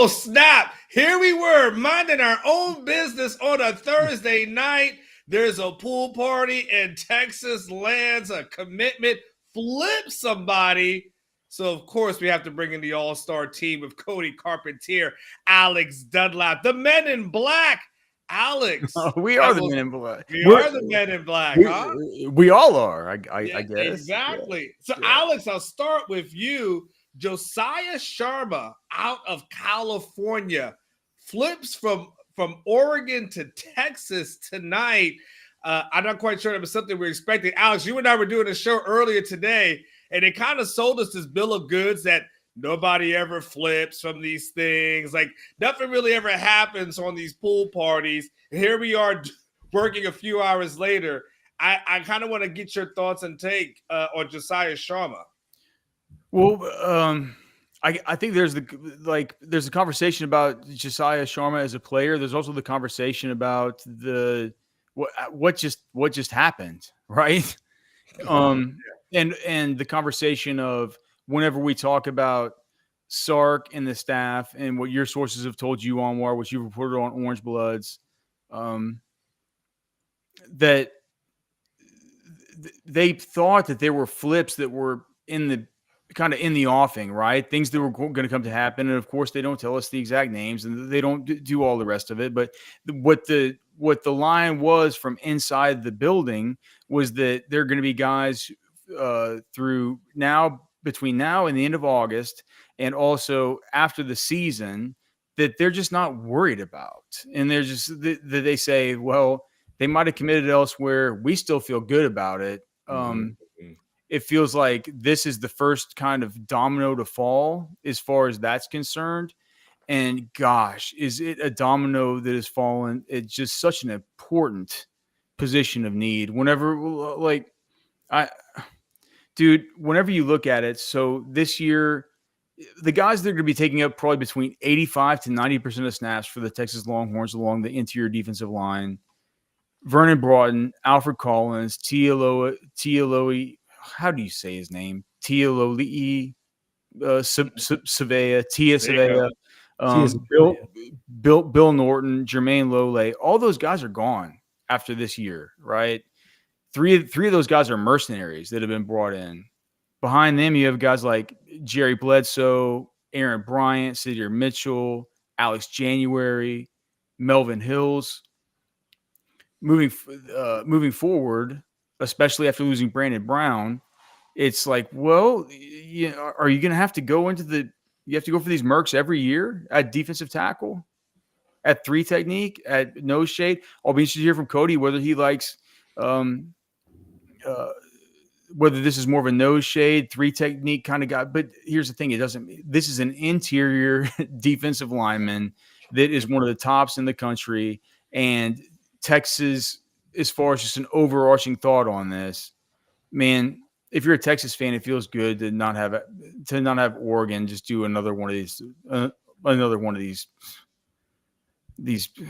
Oh, snap. Here we were minding our own business on a Thursday night. There's a pool party and Texas lands a commitment, flips somebody. So, of course, we have to bring in the all-star team of Cody Carpentier, Alex Dunlap, the men in black. Alex. We are the men in black. We are the men in black, huh? We all are, I guess. Exactly. So, Alex, I'll start with you. Josiah Sharma out of California flips from Oregon to Texas tonight. I'm not quite sure that was something we were expecting. Alex, you and I were doing a show earlier today, and it kind of sold us this bill of goods that nobody ever flips from these things. Like, nothing really ever happens on these pool parties. And here we are working a few hours later. I kind of want to get your thoughts and take on Josiah Sharma. Well, I think there's a conversation about Josiah Sharma as a player. There's also the conversation about what just happened, right? And the conversation of whenever we talk about Sark and the staff and what your sources have told you, Anwar, what you've reported on Orange Bloods, that they thought that there were flips that were in the offing, right? Things that were going to come to happen. And of course they don't tell us the exact names and they don't do all the rest of it. But what the line was from inside the building was that there are going to be guys between now and the end of August, and also after the season, that they're just not worried about. And they're just, they say, well, they might've committed elsewhere. We still feel good about it. It feels like this is the first kind of domino to fall as far as that's concerned. And gosh, is it a domino that has fallen? It's just such an important position of need. Whenever you look at it, so this year, the guys that are going to be taking up probably between 85 to 90% of snaps for the Texas Longhorns along the interior defensive line: Vernon Broughton, Alfred Collins, Tialoe, how do you say his name? Tialoe, Savea, Tia Savea, Bill Norton, Jermaine Lole. All those guys are gone after this year, right? Three of those guys are mercenaries that have been brought in. Behind them, you have guys like Jerry Bledsoe, Aaron Bryant, Cedar Mitchell, Alex January, Melvin Hills. Moving forward, especially after losing Brandon Brown, it's like, well, are you going to have to go for these mercs every year at defensive tackle, at 3 technique, at nose shade? I'll be interested to hear from Cody whether he likes, whether this is more of a nose shade, 3 technique kind of guy. But here's the thing. This is an interior defensive lineman that is one of the tops in the country. And Texas, as far as just an overarching thought on this, man, if you're a Texas fan, it feels good to not have Oregon just do another one of these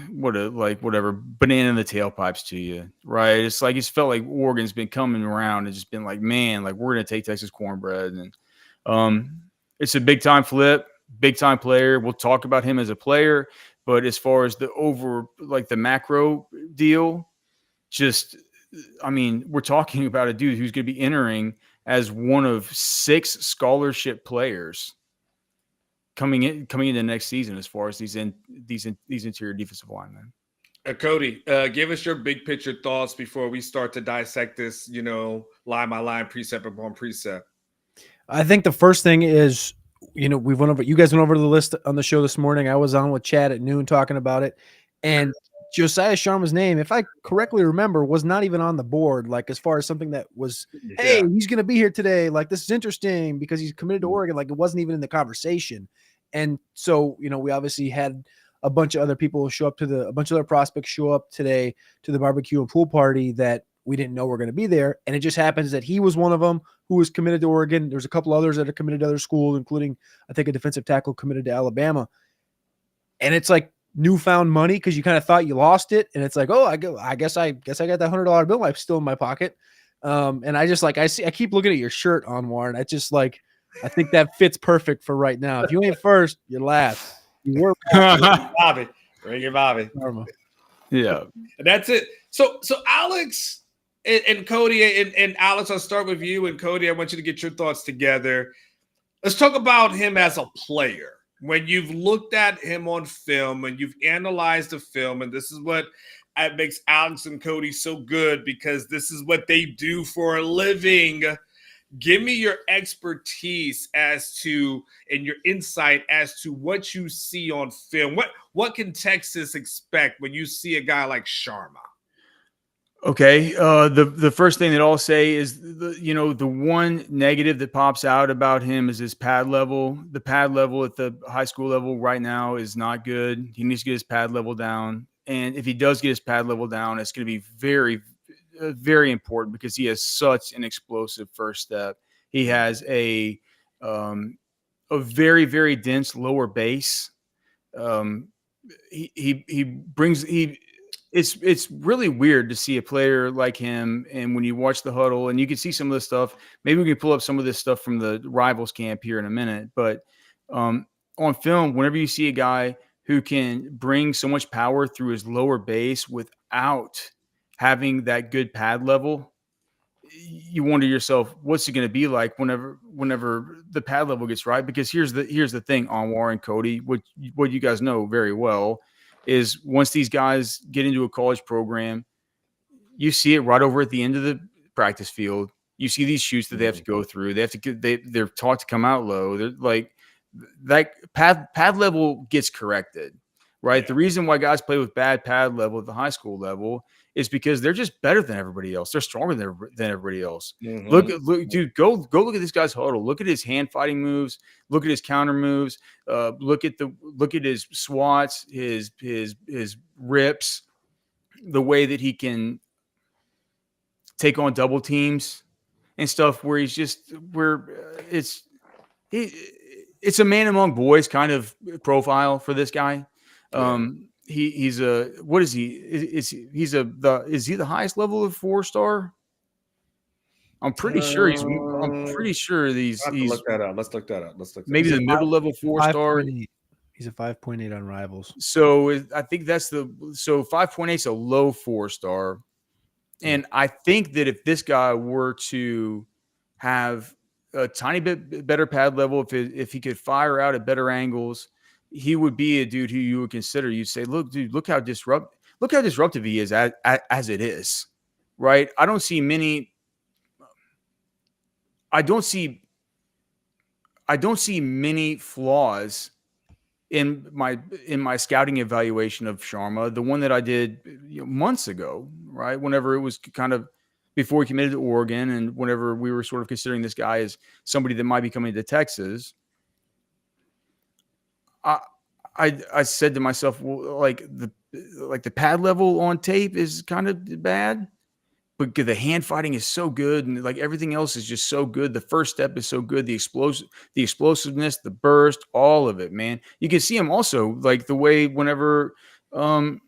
whatever banana in the tailpipes to you, right? It's like it's felt like Oregon's been coming around and just been like, man, like we're gonna take Texas cornbread, and it's a big time flip, big time player. We'll talk about him as a player, but as far as the macro deal, we're talking about a dude who's going to be entering as one of 6 scholarship players coming into next season as far as these interior defensive linemen. Cody, give us your big picture thoughts before we start to dissect this, line by line, precept upon precept. I think the first thing is, you guys went over the list on the show this morning. I was on with Chad at noon talking about it, and Josiah Sharma's name, if I correctly remember, was not even on the board, like as far as something that was, hey, he's going to be here today. Like, this is interesting because he's committed to Oregon. Like, it wasn't even in the conversation. And so, we obviously had a bunch of other people show up a bunch of other prospects show up today to the barbecue and pool party that we didn't know were going to be there. And it just happens that he was one of them who was committed to Oregon. There's a couple others that are committed to other schools, including, I think, a defensive tackle committed to Alabama. And it's like newfound money because you kind of thought you lost it. And it's like, oh, I guess I got that $100 bill I'm still in my pocket. And I just I keep looking at your shirt, Anwar, and I think that fits perfect for right now. If you ain't first, you're last. You were Bobby. Bring it, Bobby. Sharma. Yeah. And that's it. So Alex and Cody and Alex, I'll start with you, and Cody, I want you to get your thoughts together. Let's talk about him as a player. When you've looked at him on film and you've analyzed the film, and this is what makes Alex and Cody so good, because this is what they do for a living. Give me your expertise as to, and your insight as to what you see on film. What can Texas expect when you see a guy like Sharma? Okay. The first thing that I'll say is the one negative that pops out about him is his pad level. The pad level at the high school level right now is not good. He needs to get his pad level down. And if he does get his pad level down, it's going to be very, very important, because he has such an explosive first step. He has a very, very dense lower base. It's really weird to see a player like him. And when you watch the huddle, and you can see some of this stuff, maybe we can pull up some of this stuff from the rivals camp here in a minute. But on film, whenever you see a guy who can bring so much power through his lower base without having that good pad level, you wonder yourself, what's it going to be like whenever the pad level gets right? Because here's the thing, Anwar and Cody, what you guys know very well is, once these guys get into a college program, you see it right over at the end of the practice field. You see these shoots that they have to go through. They have to they're taught to come out low. They're like, that pad level gets corrected, right? Yeah. The reason why guys play with bad pad level at the high school level is because they're just better than everybody else. They're stronger than everybody else. Mm-hmm. Look, dude, go look at this guy's huddle. Look at his hand fighting moves. Look at his counter moves. Look at his swats, his rips, the way that he can take on double teams and stuff, where it's a man among boys kind of profile for this guy. Yeah. He's a, what is he? Is he the highest level of 4-star? I'm pretty sure he's look that up. Let's look that up. Maybe the middle level 4-star. He's a 5.8 on Rivals. So I think that's 5.8 is a low 4-star. And I think that if this guy were to have a tiny bit better pad level, if he could fire out at better angles, he would be a dude who you would consider. You'd say, look, dude, look how disruptive he is as it is, right? I don't see many flaws in my scouting evaluation of Sharma. The one that I did months ago, right? Whenever it was kind of before he committed to Oregon, and whenever we were sort of considering this guy as somebody that might be coming to Texas, I said to myself, well, like the pad level on tape is kind of bad, but the hand fighting is so good, and like everything else is just so good. The first step is so good. The explosiveness, the burst, all of it, man. You can see him also, like the way whenever one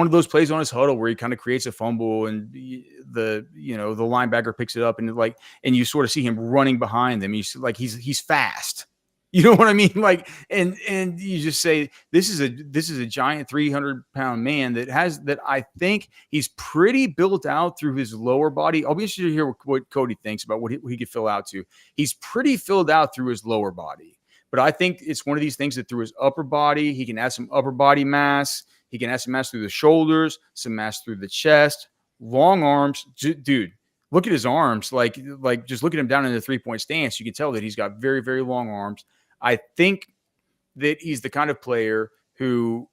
of those plays on his huddle where he kind of creates a fumble, and the linebacker picks it up, and you sort of see him running behind them. He's fast. You know what I mean? Like, and you just say, this is a giant 300-pound man that I think he's pretty built out through his lower body. I'll be interested to hear what Cody thinks about what he could fill out to. He's pretty filled out through his lower body, but I think it's one of these things that through his upper body, he can add some upper body mass. He can add some mass through the shoulders, some mass through the chest, long arms. Dude, look at his arms. Like just look at him down in the 3-point stance. You can tell that he's got very, very long arms. I think that he's the kind of player who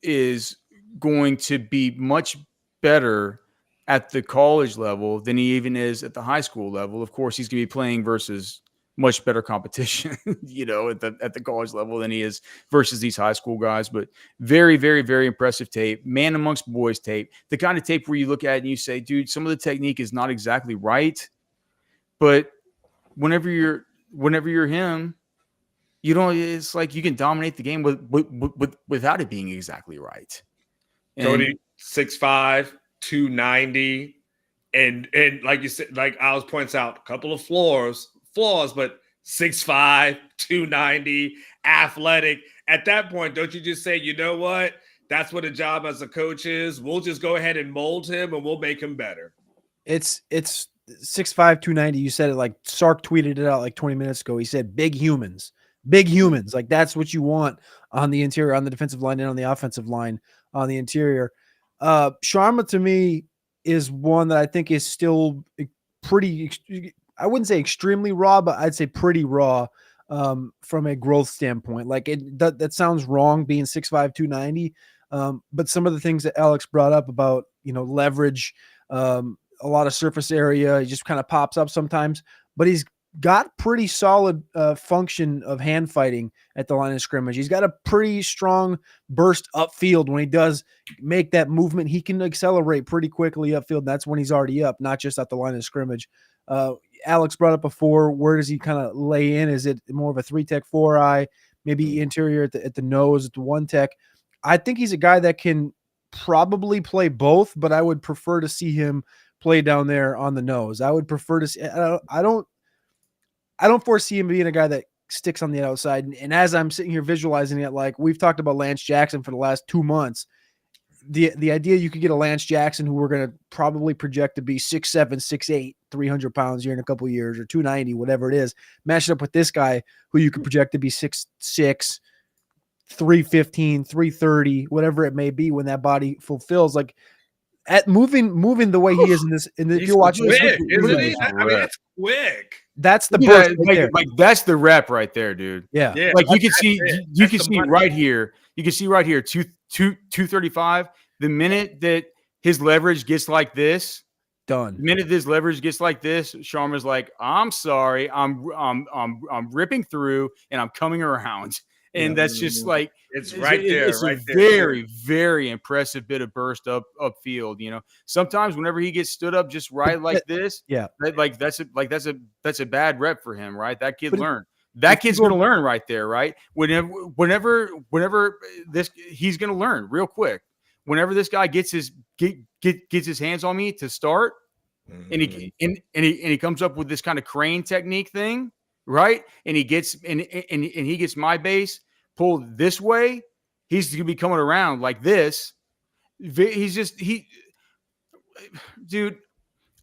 is going to be much better at the college level than he even is at the high school level. Of course, he's going to be playing versus much better competition, at the college level than he is versus these high school guys. But very, very, very impressive tape, man amongst boys tape, the kind of tape where you look at it and you say, dude, some of the technique is not exactly right, but whenever you're him, it's like you can dominate the game without it being exactly right. Cody, 6'5", 290, and like you said, like Alex points out, a couple of flaws, but 6'5", 290, athletic, at that point, don't you just say, you know what? That's what a job as a coach is. We'll just go ahead and mold him and we'll make him better. It's 6'5", 290. You said it like Sark tweeted it out like 20 minutes ago. He said big humans. Like that's what you want on the interior, on the defensive line and on the offensive line on the interior. Sharma to me is one that I think is still pretty, I wouldn't say extremely raw, but I'd say pretty raw from a growth standpoint. Like that sounds wrong being 6'5", 290. But some of the things that Alex brought up about, leverage, a lot of surface area, he just kind of pops up sometimes, but he's got pretty solid function of hand fighting at the line of scrimmage. He's got a pretty strong burst upfield. When he does make that movement, he can accelerate pretty quickly upfield. And that's when he's already up, not just at the line of scrimmage. Alex brought up before, where does he kind of lay in? Is it more of a 3-tech 4-eye, maybe interior at the nose, at the 1-tech? I think he's a guy that can probably play both, but I would prefer to see him play down there on the nose. I would prefer to see, I don't foresee him being a guy that sticks on the outside. And as I'm sitting here visualizing it, like we've talked about Lance Jackson for the last 2 months, the idea you could get a Lance Jackson who we're going to probably project to be 6'7", 6'8", 300 pounds here in a couple of years, or 290, whatever it is, match it up with this guy who you could project to be 6'6", 315, 330, whatever it may be when that body fulfills. Like, at moving the way he is if you're watching quick, this, isn't he? I mean, it's quick. That's the burst right there. Like that's the rep right there, dude. Yeah. Like you can see right here. You can see right here, 235. The minute that his leverage gets like this, done. The minute this leverage gets like this, Sharma's like, I'm sorry, I'm ripping through and I'm coming around. And that's just like it's right there. It's right a there. very, very impressive bit of burst upfield. Sometimes whenever he gets stood up just right like this, that's a bad rep for him, right? That kid learned. That kid's going to learn right there, right? Whenever this, he's going to learn real quick. Whenever this guy gets his hands on me to start, and he comes up with this kind of crane technique thing. Right. And he gets he gets my base pulled this way. He's going to be coming around like this. Dude,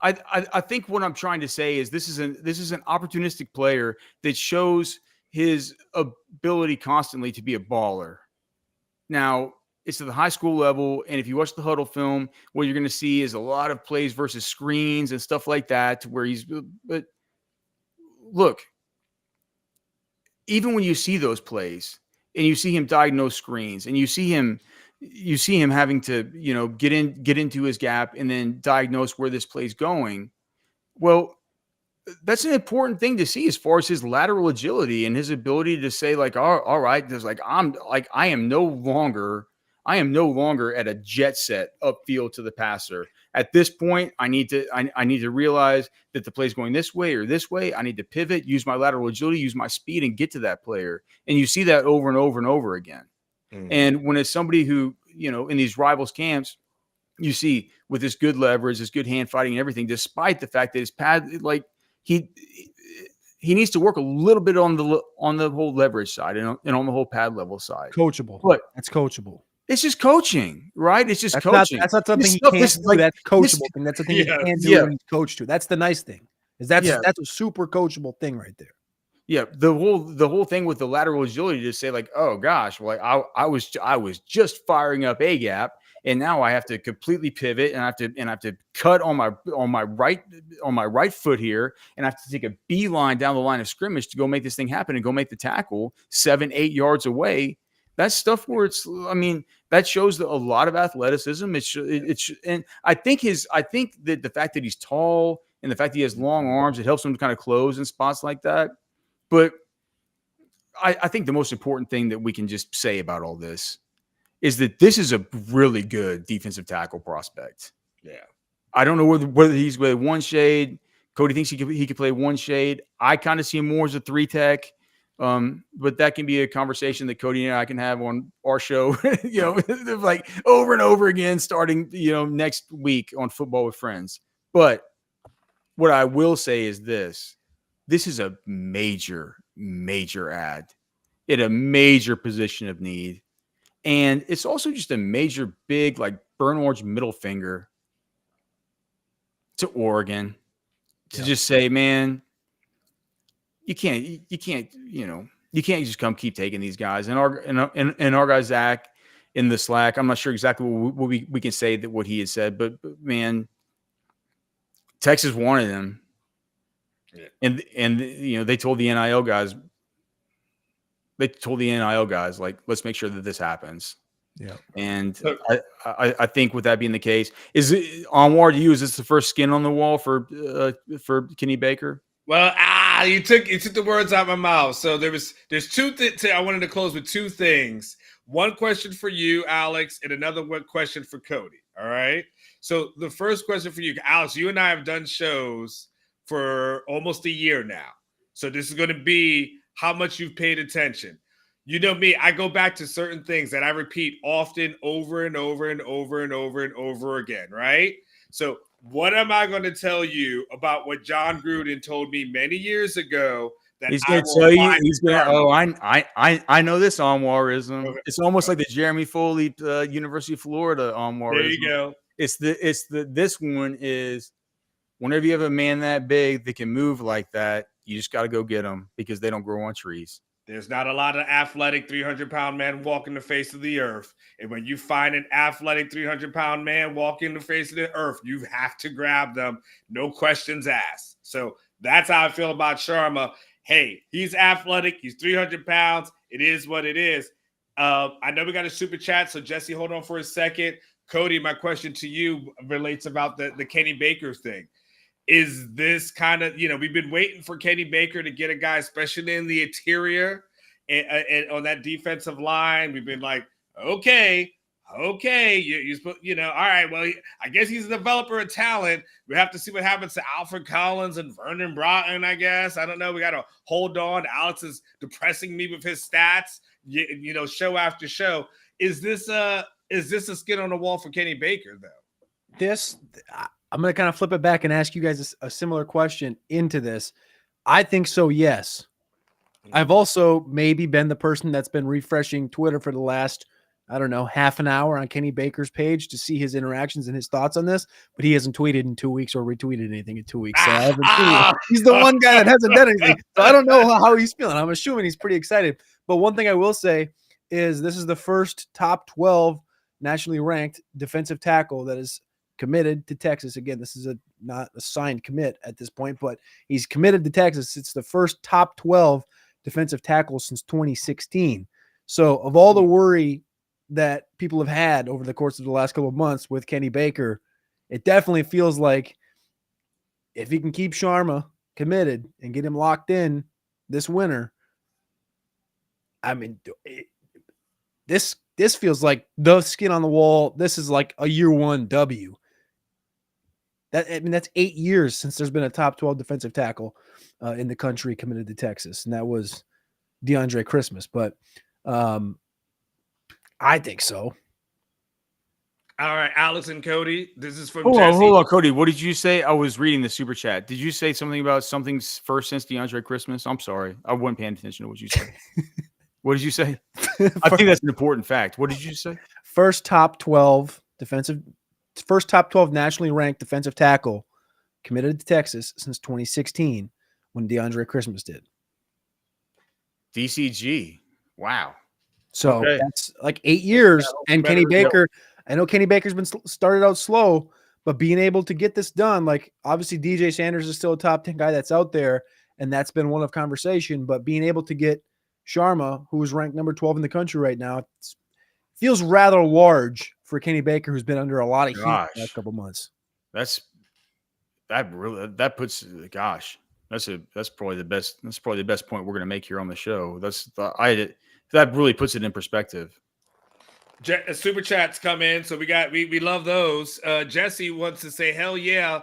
I think what I'm trying to say is this is an opportunistic player that shows his ability constantly to be a baller. Now, it's at the high school level. And if you watch the huddle film, what you're going to see is a lot of plays versus screens and stuff like that, where but look, even when you see those plays and you see him diagnose screens and you see him having to, get into his gap and then diagnose where this play's going. Well, that's an important thing to see as far as his lateral agility and his ability to say like, all right, there's like, I am no longer at a jet set upfield to the passer. At this point, I need to realize that the play's going this way or this way. I need to pivot, use my lateral agility, use my speed, and get to that player. And you see that over and over and over again. Mm-hmm. And when it's somebody who, in these rivals camps, you see with this good leverage, this good hand fighting and everything, despite the fact that his pad, like he needs to work a little bit on the whole leverage side and on the whole pad level side. Coachable. But that's coachable. It's just coaching, right? It's just coaching. That's not something he can't do. That's coachable thing. That's the thing he can't do when he's coached to. That's the nice thing. That's a super coachable thing right there. Yeah, the whole thing with the lateral agility to say like, oh gosh, well, I was just firing up a gap, and now I have to completely pivot, and I have to cut on my right foot here, and I have to take a beeline down the line of scrimmage to go make this thing happen and go make the tackle 7-8 yards away. That's stuff where that shows a lot of athleticism. And I think that the fact that he's tall and the fact that he has long arms, it helps him to kind of close in spots like that. But I think the most important thing that we can just say about all this is that this is a really good defensive tackle prospect. Yeah. I don't know whether he's with one shade. Cody thinks he could play one shade. I kind of see him more as a 3-tech. But that can be a conversation that Cody and I can have on our show, like over and over again, starting, next week on Football with Friends. But what I will say is this is a major, major add at a major position of need. And it's also just a major, big, like burn orange middle finger to Oregon to just say, man, you can't, you can't just come keep taking these guys. And our guy Zach in the Slack, I'm not sure exactly what we can say that what he had said, but man, Texas wanted him, and they told the NIL guys, like, let's make sure that this happens. Yeah. And I think with that being the case, is it Anwar to you? Is this the first skin on the wall for Kenny Baker? Well, you took the words out of my mouth. So there's two things. I wanted to close with two things. One question for you, Alex, and another one question for Cody. All right. So the first question for you, Alex, you and I have done shows for almost a year now. So this is going to be how much you've paid attention. You know me, I go back to certain things that I repeat often over and over and over and over and over again, right? So what am I going to tell you about what John Gruden told me many years ago? That He's going to tell you. He's going to. I know this Anwarism. Okay. It's almost like the Jeremy Foley, University of Florida Anwarism. There you go. This one is whenever you have a man that big that can move like that, you just got to go get them because they don't grow on trees. There's not a lot of athletic 300-pound men walking the face of the earth. And when you find an athletic 300-pound man walking the face of the earth, you have to grab them. No questions asked. So that's how I feel about Sharma. Hey, he's athletic. He's 300 pounds. It is what it is. I know we got a super chat. So Jesse, hold on for a second. Cody, my question to you relates about the Kenny Baker thing. Is this kind of, we've been waiting for Kenny Baker to get a guy, especially in the interior and on that defensive line. We've been like, okay, all right, well, I guess he's a developer of talent. We have to see what happens to Alfred Collins and Vernon Broughton, I guess. I don't know. We got to hold on. Alex is depressing me with his stats, show after show. Is this a skin on the wall for Kenny Baker, though? I'm going to kind of flip it back and ask you guys a similar question into this. I think so, yes. I've also maybe been the person that's been refreshing Twitter for the last, I don't know, half an hour on Kenny Baker's page to see his interactions and his thoughts on this, but he hasn't tweeted in 2 weeks or retweeted anything in 2 weeks. So I haven't seen it. He's the one guy that hasn't done anything. So I don't know how he's feeling. I'm assuming he's pretty excited. But one thing I will say is this is the first top 12 nationally ranked defensive tackle that is committed to Texas. Again, this is not a signed commit at this point, but he's committed to Texas. It's the first top 12 defensive tackle since 2016. So of all the worry that people have had over the course of the last couple of months with Kenny Baker, it definitely feels like if he can keep Sharma committed and get him locked in this winter, I mean, this feels like the skin on the wall. This is like a year one W. That's 8 years since there's been a top 12 defensive tackle in the country committed to Texas, and that was DeAndre Christmas. But I think so. All right, Alex and Cody, this is from Hold Jesse. on, Cody. What did you say? I was reading the super chat. Did you say something about something's first since DeAndre Christmas? I'm sorry. I wasn't paying attention to what you said. What did you say? I think that's an important fact. What did you say? First top 12 nationally ranked defensive tackle committed to Texas since 2016 when DeAndre Christmas did. DCG. Wow. So that's like 8 years. And Kenny Baker, I know Kenny Baker's been started out slow, but being able to get this done, like obviously DJ Sanders is still a top 10 guy that's out there, and that's been one of conversation, but being able to get Sharma, who is ranked number 12 in the country right now, feels rather large for Kenny Baker, who's been under a lot of heat the last couple months. That's probably the best. That's probably the best point we're going to make here on the show. That really puts it in perspective. Super chats come in, so we love those. Jesse wants to say, hell yeah.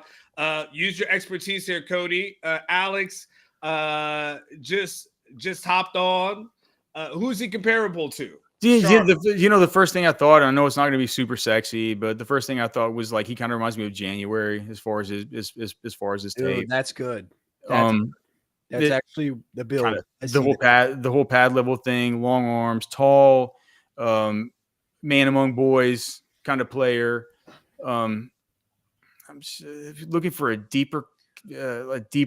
Use your expertise here, Cody. Alex just hopped on. Who's he comparable to? The first thing I thought, and I know it's not going to be super sexy, but the first thing I thought was like he kind of reminds me of January as far as his tape. That's good. That's actually the build. Kind of the whole pad level thing, long arms, tall, man among boys kind of player. I'm just, if you're looking for a deeper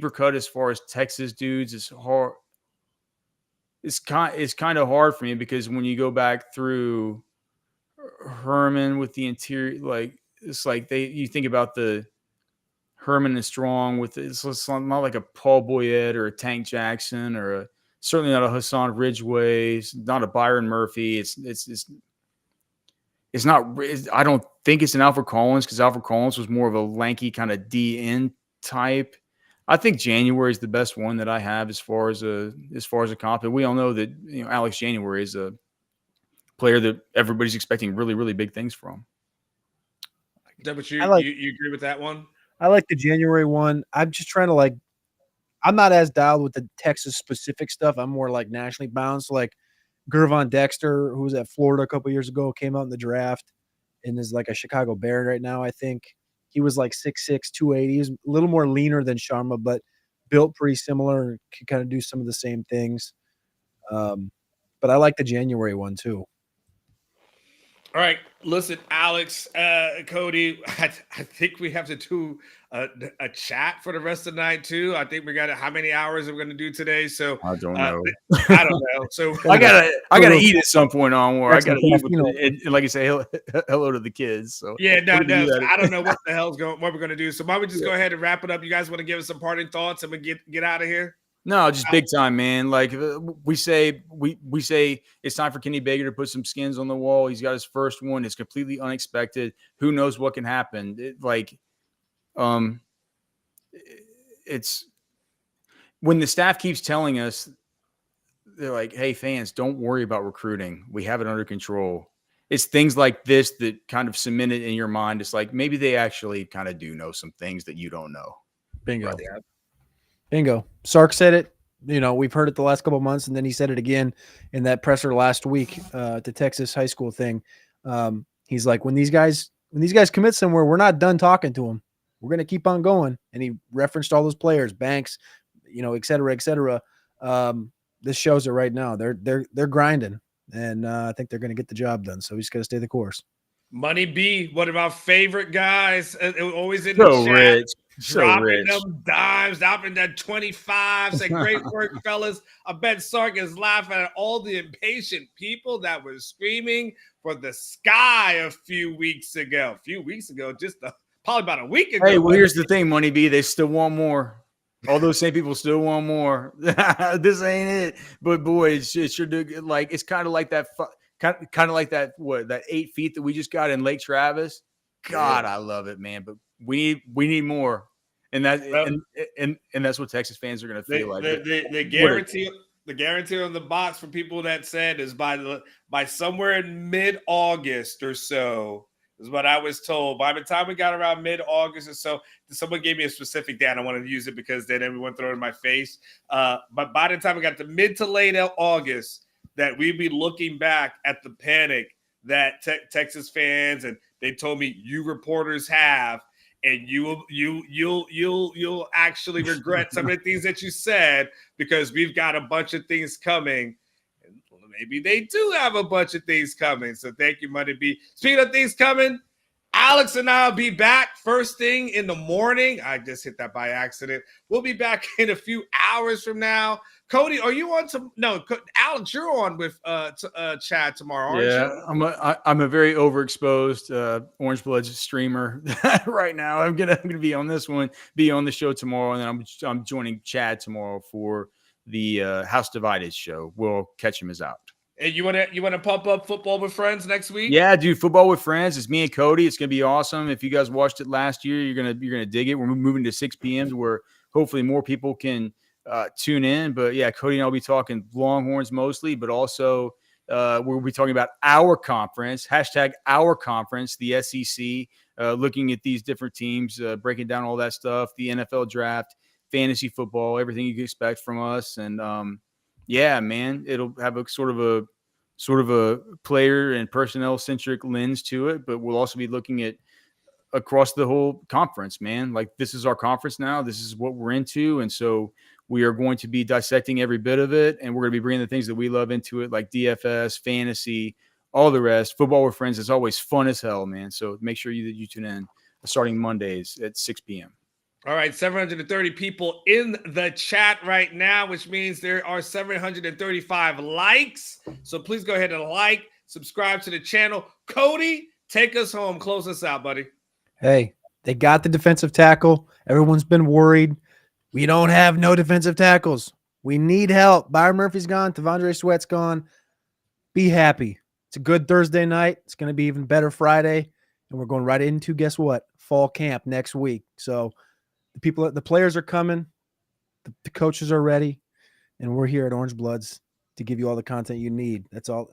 cut as far as Texas dudes, it's hard. It's kind of hard for me because when you go back through Herman with the interior, like it's like you think about the Herman and Strong with it's not like a Paul Boyette or a Tank Jackson or certainly not a Hassan Ridgeway, it's not a Byron Murphy. It's not. I don't think it's an Alfred Collins because Alfred Collins was more of a lanky kind of DN type. I think January is the best one that I have as far as a comp. And we all know that Alex January is a player that everybody's expecting really, really big things from. Is that what you agree with that one? I like the January one. I'm just trying to I'm not as dialed with the Texas specific stuff. I'm more like nationally bound. So like Gervon Dexter, who was at Florida a couple years ago, came out in the draft and is like a Chicago Bear right now, I think. He was like 6'6", 280. He's a little more leaner than Sharma, but built pretty similar and could kind of do some of the same things. But I like the January one too. All right, listen, Alex, Cody, I think we have to do a chat for the rest of the night too. I think we got how many hours are we going to do today? So I don't know. I don't know. So I gotta eat at some point onward. I gotta eat and like I say, hello to the kids. So yeah, no, I don't know what the hell's what we're going to do. So why don't we just go ahead and wrap it up? You guys want to give us some parting thoughts and we get out of here? No, just big time, man. Like we say it's time for Kenny Baker to put some skins on the wall. He's got his first one. It's completely unexpected. Who knows what can happen? It's when the staff keeps telling us, they're like, hey, fans, don't worry about recruiting. We have it under control. It's things like this that kind of cement it in your mind. It's like maybe they actually kind of do know some things that you don't know. Bingo. Right. Bingo. Sark said it. We've heard it the last couple of months, and then he said it again in that presser last week at the Texas high school thing. He's like, when these guys commit somewhere, we're not done talking to them. We're going to keep on going. And he referenced all those players, Banks, et cetera, et cetera. This shows it right now. They're grinding, and I think they're going to get the job done. So he's got to stay the course. Money B, one of our favorite guys, always in so the chat. Rich. Dropping them dimes, dropping that 25. Say, great work, fellas. I bet Sark is laughing at all the impatient people that were screaming for the sky a few weeks ago. Just probably about a week ago. Hey, well, here's the thing, Money B. They still want more. All those same people still want more. This ain't it. But boy, it sure do. Like it's kind of like that. Kind of like that. What that 8 feet that we just got in Lake Travis. God, I love it, man. But we need more, and that's what Texas fans are going to feel like. The guarantee on the box for people that said is by somewhere in mid-August or so is what I was told. By the time we got around mid-August or so, someone gave me a specific day. I don't want to use it because then everyone threw it in my face. But by the time we got to mid to late August, that we'd be looking back at the panic that Texas fans and they told me you reporters have, and you'll actually regret some of the things that you said because we've got a bunch of things coming. And maybe they do have a bunch of things coming. So thank you, Money B. Speaking of things coming, Alex and I will be back first thing in the morning. I just hit that by accident. We'll be back in a few hours from now. Cody, are you on no, Alex, you're on with Chad tomorrow, aren't you? I'm a very overexposed Orange Blood streamer right now. I'm gonna be on this one, be on the show tomorrow, and then I'm joining Chad tomorrow for the House Divided show. We'll catch him as out. And you wanna pump up Football with Friends next week? Yeah, dude, Football with Friends. It's me and Cody. It's gonna be awesome. If you guys watched it last year, you're gonna dig it. We're moving to 6 p.m. where hopefully more people can tune in. But yeah, Cody and I will be talking Longhorns mostly, but also we'll be talking about our conference, #our conference, the SEC, looking at these different teams, breaking down all that stuff, the NFL draft, fantasy football, everything you can expect from us. And yeah, man, it'll have a sort of a player and personnel centric lens to it, but we'll also be looking at across the whole conference, man. Like this is our conference now. This is what we're into. And so We are going to be dissecting every bit of it, and we're going to be bringing the things that we love into it, like DFS, fantasy, all the rest. Football with Friends is always fun as hell, man. So make sure you tune in starting Mondays at 6 p.m. All right, 730 people in the chat right now, which means there are 735 likes. So please go ahead and like, subscribe to the channel. Cody, take us home. Close us out, buddy. Hey, they got the defensive tackle. Everyone's been worried. We don't have no defensive tackles. We need help. Byron Murphy's gone. T'Vondre Sweat's gone. Be happy. It's a good Thursday night. It's going to be even better Friday. And we're going right into, guess what? Fall camp next week. So the players are coming. The coaches are ready. And we're here at Orange Bloods to give you all the content you need. That's all.